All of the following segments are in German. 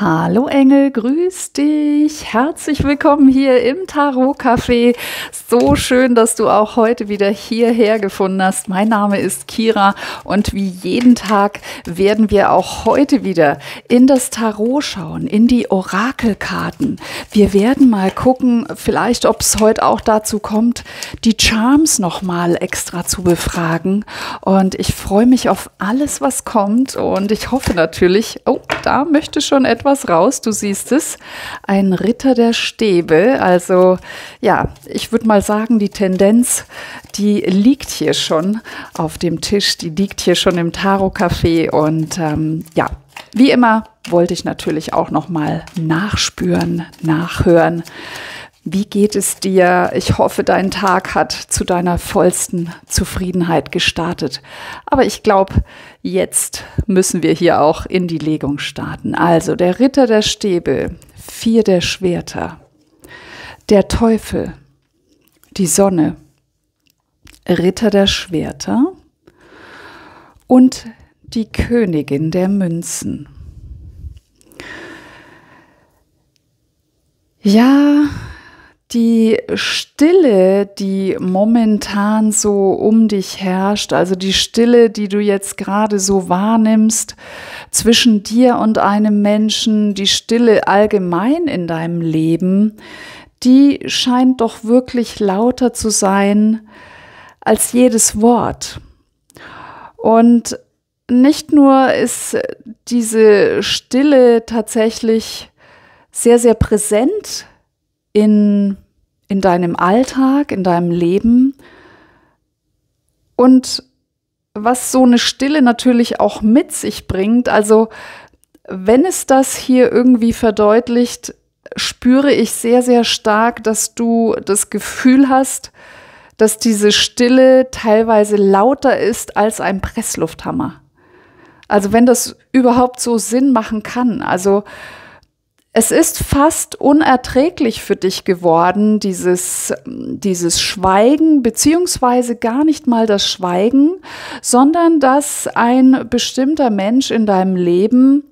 Hallo Engel, grüß dich. Herzlich willkommen hier im Tarot Café. So schön, dass du auch heute wieder hierher gefunden hast. Mein Name ist Kira und wie jeden Tag werden wir auch heute wieder in das Tarot schauen, in die Orakelkarten. Wir werden mal gucken, vielleicht ob es heute auch dazu kommt, die Charms nochmal extra zu befragen. Und ich freue mich auf alles, was kommt und ich hoffe natürlich, oh, da möchte schon etwas raus, du siehst es, ein Ritter der Stäbe, also ja, ich würde mal sagen, die Tendenz, die liegt hier schon auf dem Tisch, die liegt hier schon im Tarot-Café und ja, wie immer wollte ich natürlich auch noch mal nachspüren, nachhören. Wie geht es dir? Ich hoffe, dein Tag hat zu deiner vollsten Zufriedenheit gestartet. Aber ich glaube, jetzt müssen wir hier auch in die Legung starten. Also der Ritter der Stäbe, 4 der Schwerter, der Teufel, die Sonne, Ritter der Schwerter und die Königin der Münzen. Ja, die Stille, die momentan so um dich herrscht, also die Stille, die du jetzt gerade so wahrnimmst zwischen dir und einem Menschen, die Stille allgemein in deinem Leben, die scheint doch wirklich lauter zu sein als jedes Wort. Und nicht nur ist diese Stille tatsächlich sehr, sehr präsent in deinem Alltag, in deinem Leben. Und was so eine Stille natürlich auch mit sich bringt, also wenn es das hier irgendwie verdeutlicht, spüre ich sehr, sehr stark, dass du das Gefühl hast, dass diese Stille teilweise lauter ist als ein Presslufthammer. Also wenn das überhaupt so Sinn machen kann, also es ist fast unerträglich für dich geworden, dieses Schweigen, beziehungsweise gar nicht mal das Schweigen, sondern dass ein bestimmter Mensch in deinem Leben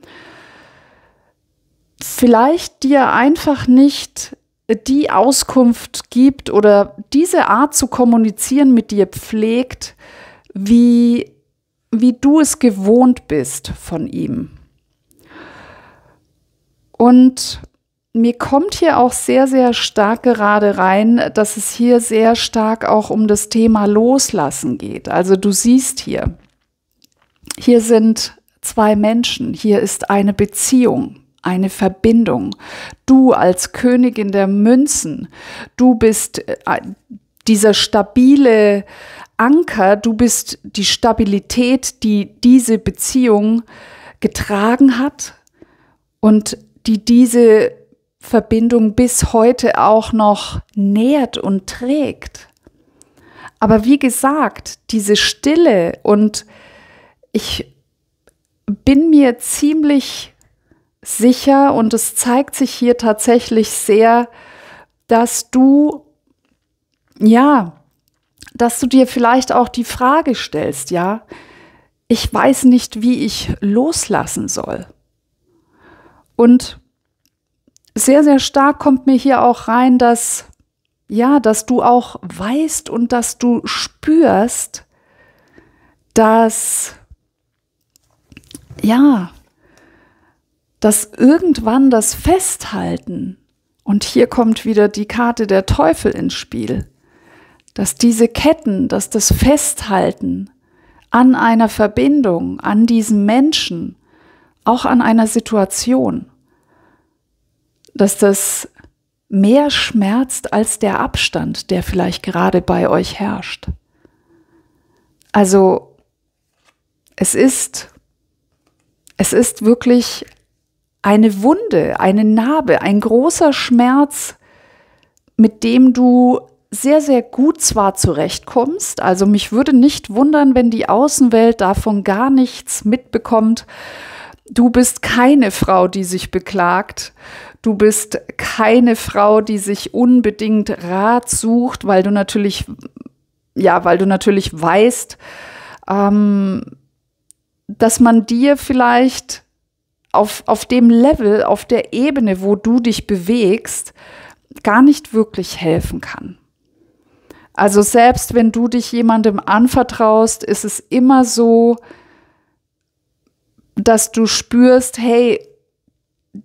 vielleicht dir einfach nicht die Auskunft gibt oder diese Art zu kommunizieren mit dir pflegt, wie du es gewohnt bist von ihm. Und mir kommt hier auch sehr, sehr stark gerade rein, dass es hier sehr stark auch um das Thema Loslassen geht. Also du siehst hier sind 2 Menschen, hier ist eine Beziehung, eine Verbindung. Du als Königin der Münzen, du bist dieser stabile Anker, du bist die Stabilität, die diese Beziehung getragen hat und die diese Verbindung bis heute auch noch nährt und trägt. Aber wie gesagt, diese Stille, und ich bin mir ziemlich sicher, und es zeigt sich hier tatsächlich sehr, dass du dir vielleicht auch die Frage stellst, ja, ich weiß nicht, wie ich loslassen soll. Und sehr, sehr stark kommt mir hier auch rein, dass du auch weißt und dass du spürst, dass irgendwann das Festhalten, und hier kommt wieder die Karte der Teufel ins Spiel, dass diese Ketten, dass das Festhalten an einer Verbindung, an diesem Menschen, auch an einer Situation, dass das mehr schmerzt als der Abstand, der vielleicht gerade bei euch herrscht. Also es ist wirklich eine Wunde, eine Narbe, ein großer Schmerz, mit dem du sehr, sehr gut zwar zurechtkommst. Also mich würde nicht wundern, wenn die Außenwelt davon gar nichts mitbekommt. Du bist keine Frau, die sich beklagt. Du bist keine Frau, die sich unbedingt Rat sucht, weil du natürlich weißt, dass man dir vielleicht auf dem Level, auf der Ebene, wo du dich bewegst, gar nicht wirklich helfen kann. Also selbst wenn du dich jemandem anvertraust, ist es immer so, dass du spürst, hey,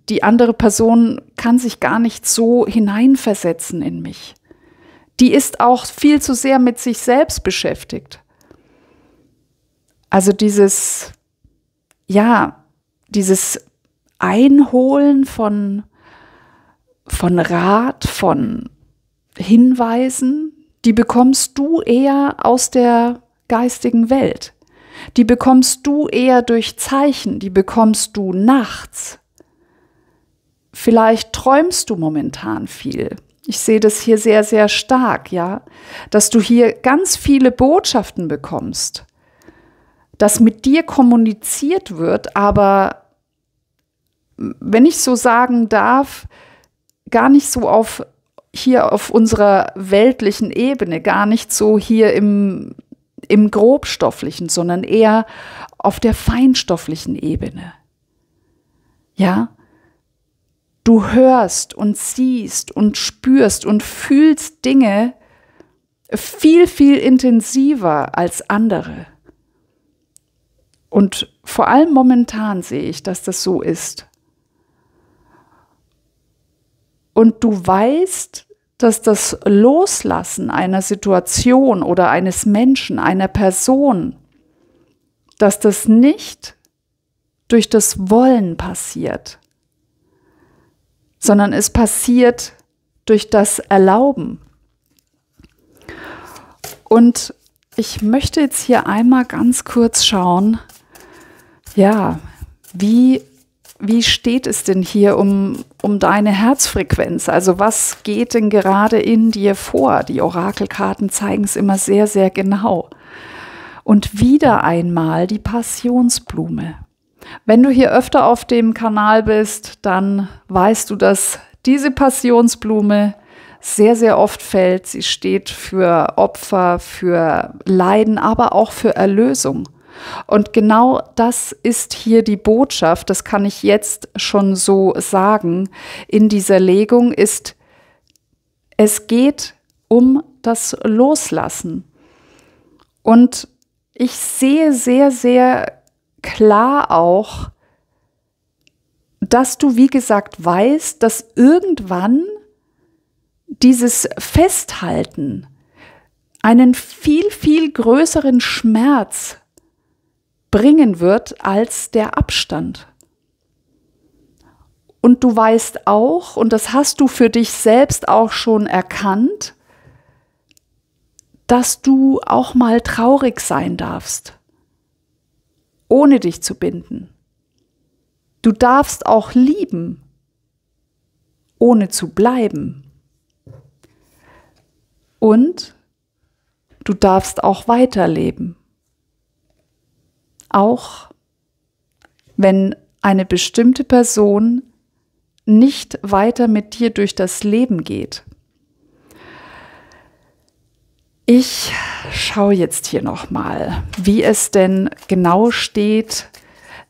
die andere Person kann sich gar nicht so hineinversetzen in mich. Die ist auch viel zu sehr mit sich selbst beschäftigt. Also dieses Einholen von Rat, von Hinweisen, die bekommst du eher aus der geistigen Welt. Die bekommst du eher durch Zeichen, die bekommst du nachts. Vielleicht träumst du momentan viel. Ich sehe das hier sehr, sehr stark, ja, dass du hier ganz viele Botschaften bekommst, dass mit dir kommuniziert wird, aber wenn ich so sagen darf, gar nicht so hier auf unserer weltlichen Ebene, gar nicht so hier im grobstofflichen, sondern eher auf der feinstofflichen Ebene. Ja, du hörst und siehst und spürst und fühlst Dinge viel, viel intensiver als andere. Und vor allem momentan sehe ich, dass das so ist. Und du weißt, dass das Loslassen einer Situation oder eines Menschen, einer Person, dass das nicht durch das Wollen passiert, sondern es passiert durch das Erlauben. Und ich möchte jetzt hier einmal ganz kurz schauen, ja, wie steht es denn hier um deine Herzfrequenz? Also was geht denn gerade in dir vor? Die Orakelkarten zeigen es immer sehr, sehr genau. Und wieder einmal die Passionsblume. Wenn du hier öfter auf dem Kanal bist, dann weißt du, dass diese Passionsblume sehr, sehr oft fällt. Sie steht für Opfer, für Leiden, aber auch für Erlösung. Und genau das ist hier die Botschaft, das kann ich jetzt schon so sagen, in dieser Legung ist, es geht um das Loslassen. Und ich sehe sehr, sehr klar auch, dass du, wie gesagt, weißt, dass irgendwann dieses Festhalten einen viel, viel größeren Schmerz bringen wird als der Abstand. Und du weißt auch, und das hast du für dich selbst auch schon erkannt, dass du auch mal traurig sein darfst, ohne dich zu binden. Du darfst auch lieben, ohne zu bleiben. Und du darfst auch weiterleben. Auch wenn eine bestimmte Person nicht weiter mit dir durch das Leben geht. Ich schaue jetzt hier nochmal, wie es denn genau steht,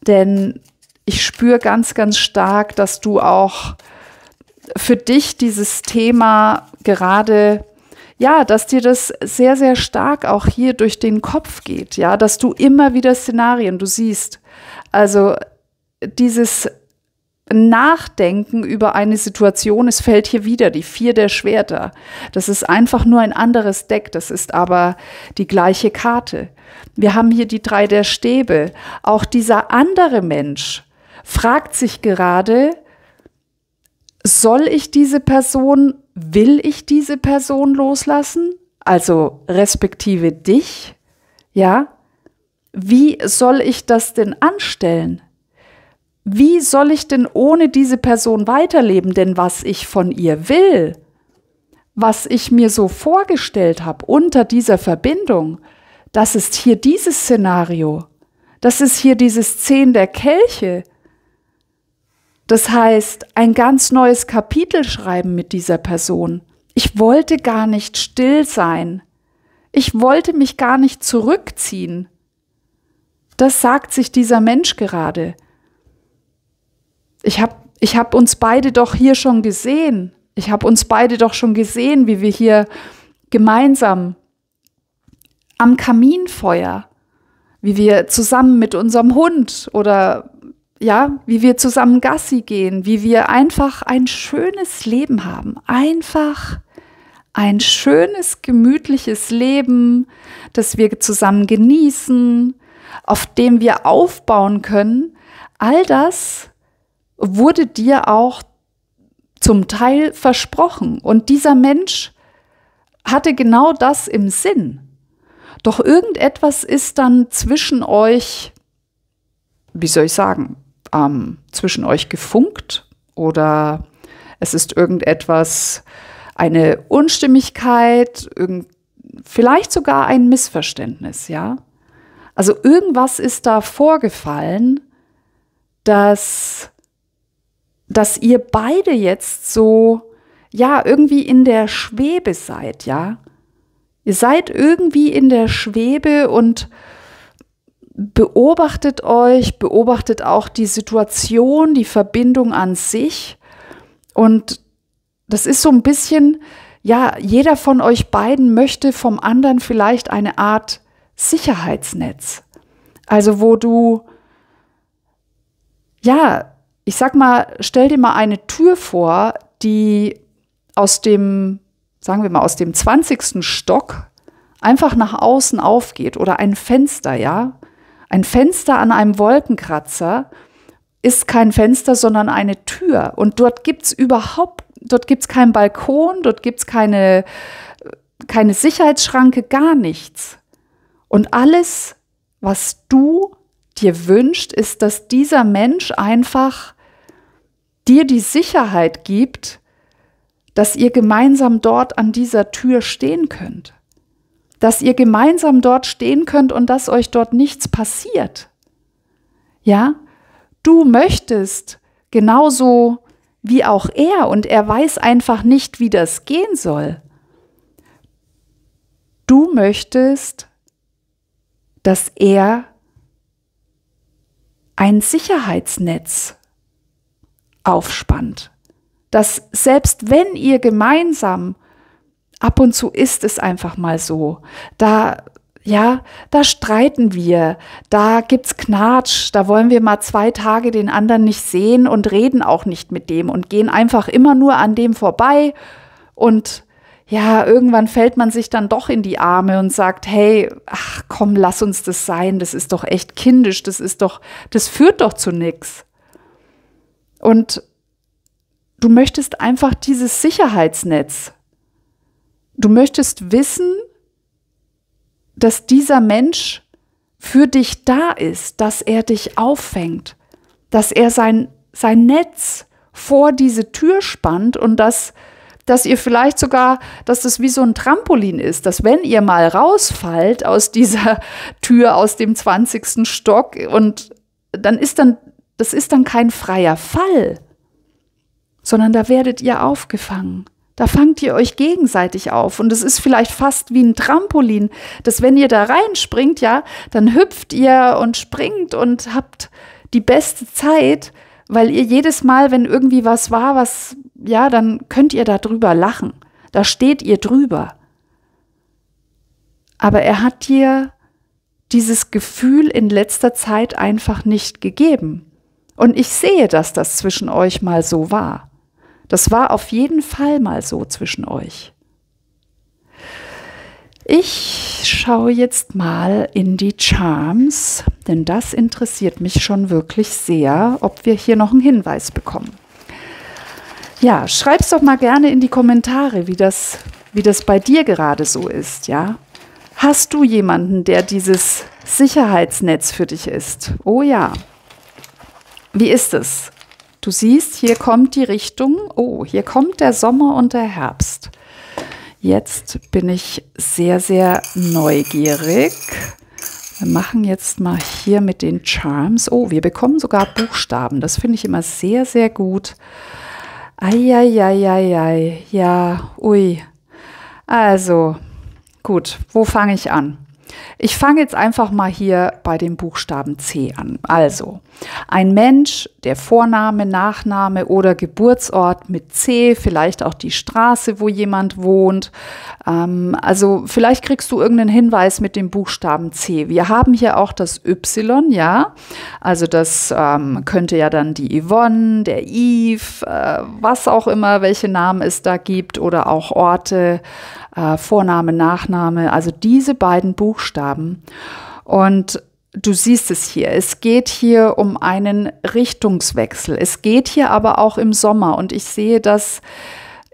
denn ich spüre ganz, ganz stark, dass du auch für dich dieses Thema gerade, ja, dass dir das sehr, sehr stark auch hier durch den Kopf geht, ja, dass du immer wieder Szenarien, du siehst, also dieses Nachdenken über eine Situation, es fällt hier wieder die 4 der Schwerter. Das ist einfach nur ein anderes Deck, das ist aber die gleiche Karte. Wir haben hier die 3 der Stäbe. Auch dieser andere Mensch fragt sich gerade, will ich diese Person loslassen? Also respektive dich, ja? Wie soll ich das denn anstellen? Wie soll ich denn ohne diese Person weiterleben? Denn was ich von ihr will, was ich mir so vorgestellt habe unter dieser Verbindung, das ist hier dieses Szenario. Das ist hier dieses 10 der Kelche. Das heißt, ein ganz neues Kapitel schreiben mit dieser Person. Ich wollte gar nicht still sein. Ich wollte mich gar nicht zurückziehen. Das sagt sich dieser Mensch gerade. Ich hab uns beide doch hier schon gesehen. Ich habe uns beide doch schon gesehen, wie wir hier gemeinsam am Kaminfeuer, wie wir zusammen mit unserem Hund oder ja, wie wir zusammen Gassi gehen, wie wir einfach ein schönes Leben haben. Einfach ein schönes, gemütliches Leben, das wir zusammen genießen, auf dem wir aufbauen können. All das wurde dir auch zum Teil versprochen. Und dieser Mensch hatte genau das im Sinn. Doch irgendetwas ist dann zwischen euch, wie soll ich sagen, zwischen euch gefunkt oder es ist irgendetwas, eine Unstimmigkeit, vielleicht sogar ein Missverständnis, ja. Also irgendwas ist da vorgefallen, dass ihr beide jetzt so, ja, irgendwie in der Schwebe seid, ja. Ihr seid irgendwie in der Schwebe und beobachtet euch, beobachtet auch die Situation, die Verbindung an sich. Und das ist so ein bisschen, ja, jeder von euch beiden möchte vom anderen vielleicht eine Art Sicherheitsnetz. Also wo du, ja, ich sag mal, stell dir mal eine Tür vor, die aus dem, sagen wir mal, aus dem 20. Stock einfach nach außen aufgeht oder ein Fenster, ja. Ein Fenster an einem Wolkenkratzer ist kein Fenster, sondern eine Tür. Und dort gibt's keinen Balkon, dort gibt's keine Sicherheitsschranke, gar nichts. Und alles, was du dir wünschst, ist, dass dieser Mensch einfach dir die Sicherheit gibt, dass ihr gemeinsam dort an dieser Tür stehen könnt. Dass ihr gemeinsam dort stehen könnt und dass euch dort nichts passiert. Ja, du möchtest genauso wie auch er und er weiß einfach nicht, wie das gehen soll. Du möchtest, dass er ein Sicherheitsnetz aufspannt. Dass selbst wenn ihr gemeinsam, ab und zu ist es einfach mal so, da streiten wir, da gibt's Knatsch, da wollen wir mal 2 Tage den anderen nicht sehen und reden auch nicht mit dem und gehen einfach immer nur an dem vorbei und ja, irgendwann fällt man sich dann doch in die Arme und sagt, hey, ach komm, lass uns das sein, das ist doch echt kindisch, das führt doch zu nichts. Und du möchtest einfach dieses Sicherheitsnetz. Du möchtest wissen, dass dieser Mensch für dich da ist, dass er dich auffängt, dass er sein Netz vor diese Tür spannt und dass ihr vielleicht sogar, dass das wie so ein Trampolin ist, dass wenn ihr mal rausfallt aus dieser Tür, aus dem 20. Stock und das ist dann kein freier Fall, sondern da werdet ihr aufgefangen. Da fangt ihr euch gegenseitig auf und es ist vielleicht fast wie ein Trampolin, dass wenn ihr da reinspringt, ja, dann hüpft ihr und springt und habt die beste Zeit, weil ihr jedes Mal, wenn irgendwie was war, dann könnt ihr da drüber lachen. Da steht ihr drüber. Aber er hat dir dieses Gefühl in letzter Zeit einfach nicht gegeben. Und ich sehe, dass das zwischen euch mal so war. Das war auf jeden Fall mal so zwischen euch. Ich schaue jetzt mal in die Charms, denn das interessiert mich schon wirklich sehr, ob wir hier noch einen Hinweis bekommen. Ja, schreib's doch mal gerne in die Kommentare, wie das bei dir gerade so ist, ja? Hast du jemanden, der dieses Sicherheitsnetz für dich ist? Oh ja. Wie ist es? Du siehst, hier kommt die Richtung, hier kommt der Sommer und der Herbst. Jetzt bin ich sehr, sehr neugierig. Wir machen jetzt mal hier mit den Charms. Wir bekommen sogar Buchstaben. Das finde ich immer sehr, sehr gut. Ja, ui. Also, gut, wo fange ich an? Ich fange jetzt einfach mal hier bei dem Buchstaben C an. Also, ein Mensch, der Vorname, Nachname oder Geburtsort mit C, vielleicht auch die Straße, wo jemand wohnt. Also vielleicht kriegst du irgendeinen Hinweis mit dem Buchstaben C. Wir haben hier auch das Y, ja. Also das könnte ja dann die Yvonne, der Yves, was auch immer, welche Namen es da gibt oder auch Orte, Vorname, Nachname, also diese beiden Buchstaben. Und du siehst es hier, es geht hier um einen Richtungswechsel. Es geht hier aber auch im Sommer und ich sehe das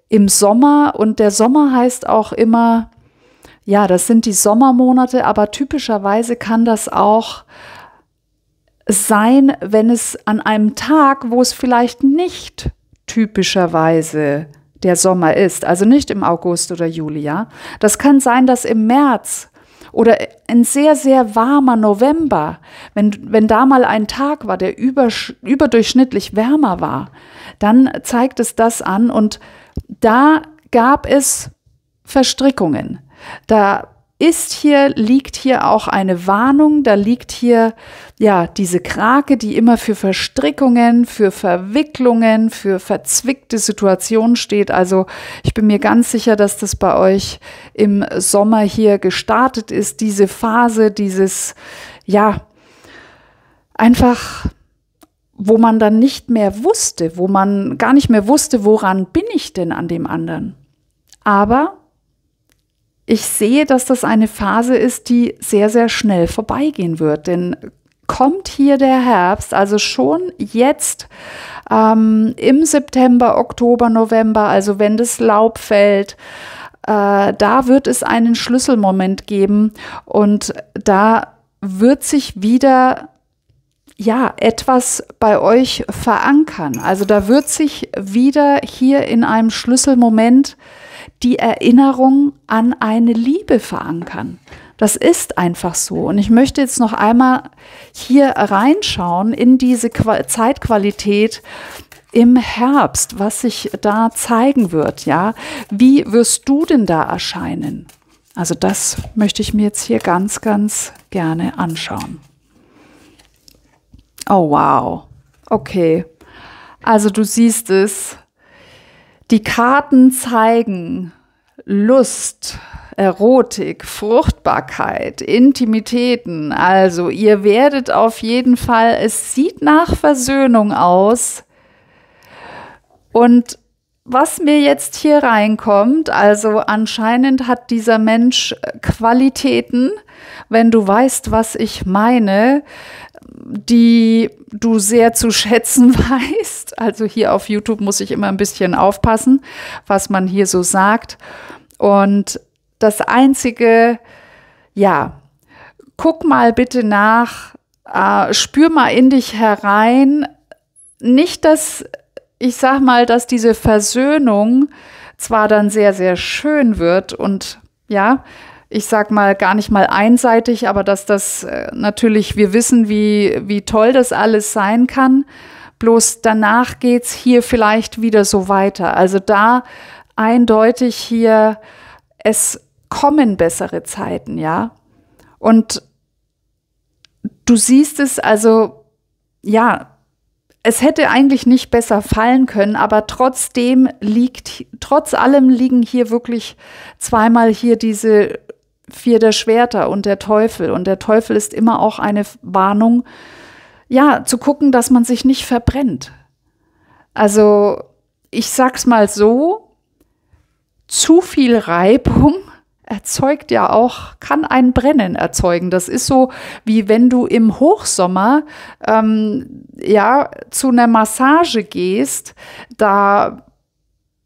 im Sommer und der Sommer heißt auch immer, ja, das sind die Sommermonate, aber typischerweise kann das auch sein, wenn es an einem Tag, wo es vielleicht nicht typischerweise der Sommer ist, also nicht im August oder Juli, ja. Das kann sein, dass im März oder ein sehr, sehr warmer November, wenn da mal ein Tag war, der überdurchschnittlich wärmer war, dann zeigt es das an und da gab es Verstrickungen. Liegt hier auch eine Warnung, da liegt hier ja diese Krake, die immer für Verstrickungen, für Verwicklungen, für verzwickte Situationen steht. Also ich bin mir ganz sicher, dass das bei euch im Sommer hier gestartet ist, diese Phase, dieses, ja, einfach, wo man dann nicht mehr wusste, wo man gar nicht mehr wusste, woran bin ich denn an dem anderen. Aber ich sehe, dass das eine Phase ist, die sehr, sehr schnell vorbeigehen wird. Denn kommt hier der Herbst, also schon jetzt im September, Oktober, November, also wenn das Laub fällt, da wird es einen Schlüsselmoment geben und da wird sich wieder etwas bei euch verankern. Also da wird sich wieder hier in einem Schlüsselmoment die Erinnerung an eine Liebe verankern. Das ist einfach so. Und ich möchte jetzt noch einmal hier reinschauen in diese Zeitqualität im Herbst, was sich da zeigen wird. Ja, wie wirst du denn da erscheinen? Also das möchte ich mir jetzt hier ganz, ganz gerne anschauen. Oh wow, okay. Also du siehst es. Die Karten zeigen Lust, Erotik, Fruchtbarkeit, Intimitäten. Also ihr werdet auf jeden Fall, es sieht nach Versöhnung aus. Und was mir jetzt hier reinkommt, also anscheinend hat dieser Mensch Qualitäten, wenn du weißt, was ich meine, die du sehr zu schätzen weißt. Also hier auf YouTube muss ich immer ein bisschen aufpassen, was man hier so sagt. Und das Einzige, ja, guck mal bitte nach, spür mal in dich herein. Nicht, dass, ich sag mal, dass diese Versöhnung zwar dann sehr, sehr schön wird und ja, ich sag mal, gar nicht mal einseitig, aber dass das natürlich, wir wissen, wie toll das alles sein kann. Bloß danach geht's hier vielleicht wieder so weiter. Also da eindeutig hier, es kommen bessere Zeiten, ja. Und du siehst es, also, ja, es hätte eigentlich nicht besser fallen können, aber trotz allem liegen hier wirklich zweimal hier diese 4 der Schwerter und der Teufel. Und der Teufel ist immer auch eine Warnung, ja, zu gucken, dass man sich nicht verbrennt. Also, ich sag's mal so, zu viel Reibung erzeugt ja auch, kann ein Brennen erzeugen. Das ist so, wie wenn du im Hochsommer zu einer Massage gehst, da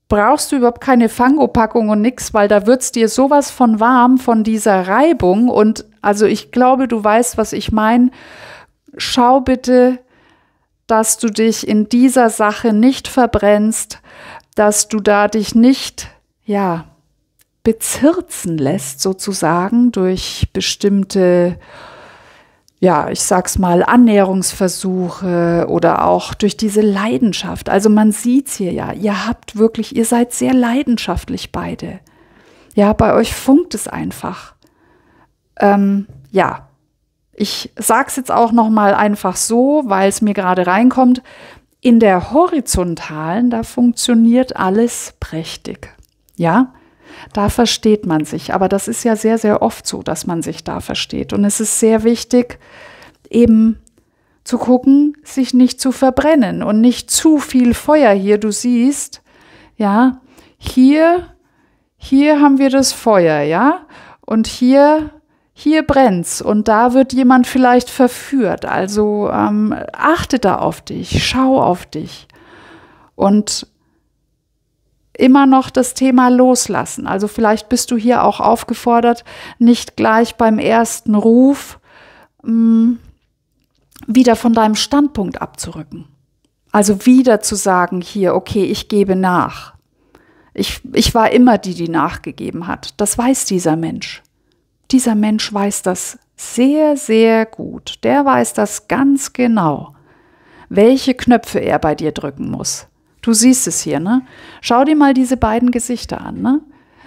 brauchst du überhaupt keine Fangopackung und nix, weil da wird's dir sowas von warm von dieser Reibung. Und also ich glaube, du weißt, was ich meine. Schau bitte, dass du dich in dieser Sache nicht verbrennst, dass du da dich nicht, ja, bezirzen lässt sozusagen durch bestimmte, ja, ich sag's mal, Annäherungsversuche oder auch durch diese Leidenschaft. Also man sieht's hier ja, ihr seid sehr leidenschaftlich beide. Ja, bei euch funkt es einfach. Ja, ich sage es jetzt auch noch mal einfach so, weil es mir gerade reinkommt. In der horizontalen, da funktioniert alles prächtig. Ja, da versteht man sich. Aber das ist ja sehr, sehr oft so, dass man sich da versteht. Und es ist sehr wichtig, eben zu gucken, sich nicht zu verbrennen und nicht zu viel Feuer hier. Du siehst, ja, hier haben wir das Feuer, ja, und hier brennt's und da wird jemand vielleicht verführt. Also achte da auf dich, schau auf dich und immer noch das Thema Loslassen. Also vielleicht bist du hier auch aufgefordert, nicht gleich beim ersten Ruf wieder von deinem Standpunkt abzurücken. Also wieder zu sagen, hier, okay, ich gebe nach. Ich war immer die nachgegeben hat. Das weiß dieser Mensch. Dieser Mensch weiß das sehr, sehr gut. Der weiß das ganz genau, welche Knöpfe er bei dir drücken muss. Du siehst es hier, ne? Schau dir mal diese beiden Gesichter an, ne?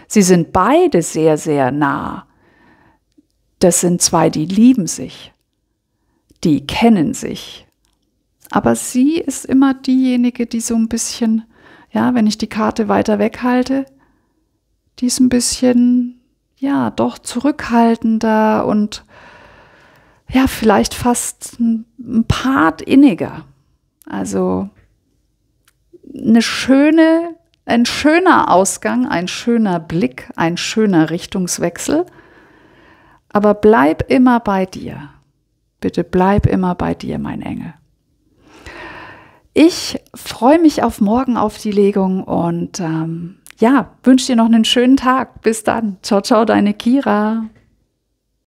Sie sind beide sehr, sehr nah. Das sind zwei, die lieben sich. Die kennen sich. Aber sie ist immer diejenige, die so ein bisschen, ja, wenn ich die Karte weiter weghalte, die ist ein bisschen, ja, doch zurückhaltender und ja, vielleicht fast ein Part inniger. Also ein schöner Ausgang, ein schöner Blick, ein schöner Richtungswechsel. Aber bleib immer bei dir. Bitte bleib immer bei dir, mein Engel. Ich freue mich auf morgen auf die Legung und ja, wünsche dir noch einen schönen Tag. Bis dann. Ciao, ciao, deine Kira.